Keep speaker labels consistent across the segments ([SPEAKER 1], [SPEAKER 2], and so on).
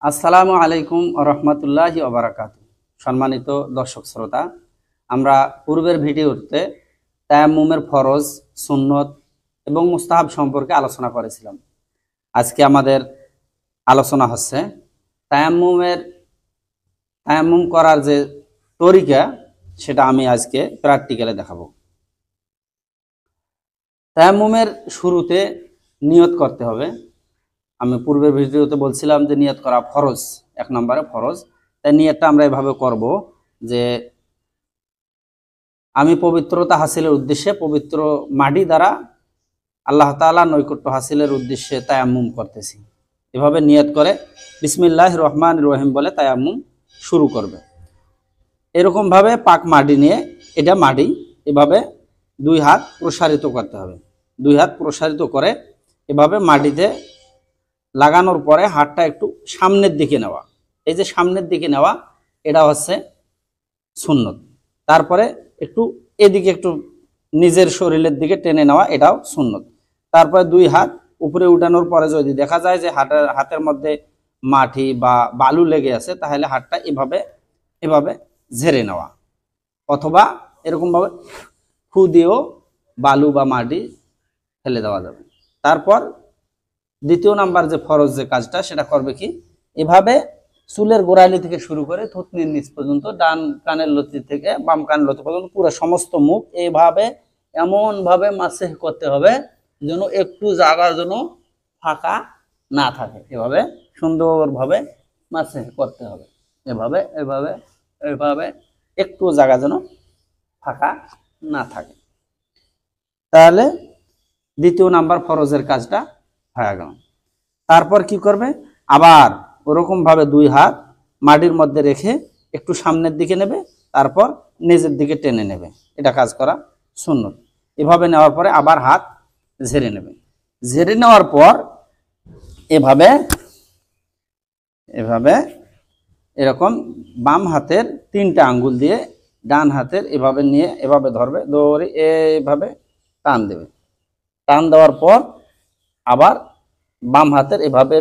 [SPEAKER 1] আসসালামু আলাইকুম রহমতুল্লাহি ওবারাকাতু। সম্মানিত দর্শক শ্রোতা, আমরা পূর্বের ভিডিওতে তায়াম্মুমের ফরজ, সুন্নত এবং মুস্তাহাব সম্পর্কে আলোচনা করেছিলাম। আজকে আমাদের আলোচনা হচ্ছে তায়াম্মুম করার যে তরিকা, সেটা আমি আজকে প্র্যাকটিক্যালে দেখাবো। তায়াম্মুমের শুরুতে নিয়ত করতে হবে। আমি পূর্বের ভিডিওতে বলছিলাম যে নিয়ত করা ফরজ, 1 নম্বরে ফরজ। তাই নিয়তটা আমরা এভাবে করব যে আমি পবিত্রতা হাসিলের উদ্দেশ্যে পবিত্র মাটি দ্বারা আল্লাহ তাআলা নৈকট্য হাসিলের উদ্দেশ্যে তায়াম্মুম করতেছি। এভাবে নিয়ত করে বিসমিল্লাহির রহমানির রহিম বলে তায়াম্মুম শুরু করবে। এরকমভাবে পাক মাটি নিয়ে, এটা মাটি, এভাবে 2 হাত প্রসারিত করতে হবে। 2 হাত প্রসারিত করে এভাবে মাটিতে লাগানোর পরে হাতটা একটু সামনের দিকে নেওয়া। এই যে সামনের দিকে নেওয়া, এটা হচ্ছে সুন্নত। তারপরে একটু এদিকে একটু নিজের শরীরের দিকে টেনে নেওয়া, এটাও সুন্নত। তারপরে 2 হাত উপরে উঠানোর পরে যদি দেখা যায় যে হাতের মধ্যে মাটি বা বালু লেগে আছে, তাহলে হাতটা এভাবে ঝেড়ে নেওয়া, অথবা এরকমভাবে ফু দিয়েও বালু বা মাটি ফেলে দেওয়া যাবে। তারপর দ্বিতীয় নাম্বার যে ফরজ যে কাজটা, সেটা করবে কি, এভাবে চুলের গোড়ালি থেকে শুরু করে থুতনির নিচ পর্যন্ত, ডান কানের লতি থেকে বাম কানের লতি পর্যন্ত পুরো সমস্ত মুখ এইভাবে এমন ভাবে মাসেহ করতে হবে যেন একটু জায়গার জন্য ফাঁকা না থাকে। এভাবে সুন্দরভাবে মাসেহ করতে হবে। এভাবে এভাবে এভাবে একটু জায়গা যেন ফাঁকা না থাকে। তাহলে দ্বিতীয় নাম্বার ফরজের কাজটা হয়ে গেল। তারপর কি করবে, আবার ওরকম ভাবে 2 হাত মাটির মধ্যে রেখে একটু সামনের দিকে নেবে, তারপর নিচের দিকে টেনে নেবে। এটা কাজ করা সুন্নত। এভাবে নেওয়ার পরে আবার হাত ঝেড়ে নেবে। ঝেড়ে নেওয়ার পর এভাবে এভাবে এরকম বাম হাতের 3টা আঙ্গুল দিয়ে ডান হাতের এভাবে নিয়ে এভাবে ধরবে, ধরে এভাবে টান দেবে। টান দেওয়ার পর আবার বাম হাতের এভাবে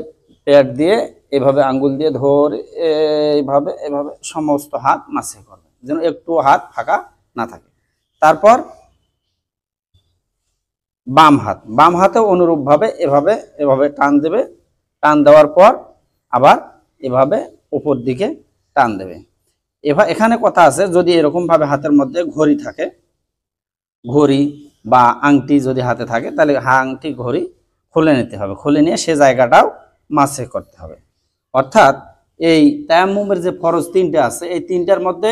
[SPEAKER 1] পেট দিয়ে এভাবে আঙ্গুল দিয়ে ধরে এইভাবে এভাবে সমস্ত হাত মাসে করবে, যেন একটু হাত ফাঁকা না থাকে। তারপর বাম হাতে অনুরূপভাবে এভাবে এভাবে টান দেবে। টান দেওয়ার পর আবার এভাবে উপর দিকে টান দেবে। এখানে কথা আছে, যদি এরকমভাবে হাতের মধ্যে ঘড়ি থাকে, ঘড়ি বা আংটি যদি হাতে থাকে, তাহলে আংটি ঘড়ি খুলে নিতে হবে। খুলে নিয়ে সে জায়গাটাও মাসে করতে হবে। অর্থাৎ এই তায়াম্মুমের যে ফরজ 3টে আছে, এই 3টার মধ্যে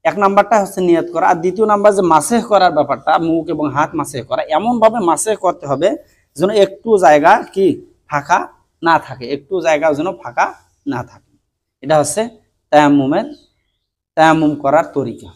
[SPEAKER 1] 1 নাম্বারটা হচ্ছে নিয়ত করা, আর দ্বিতীয় নাম্বার যে মাসেহ করার ব্যাপারটা, মুখ এবং হাত মাসেহ করা, এমনভাবে মাসেহ করতে হবে যেন একটু জায়গা কি ফাঁকা না থাকে, একটু জায়গা যেন ফাঁকা না থাকে। এটা হচ্ছে তায়াম্মুম করার তরিকা।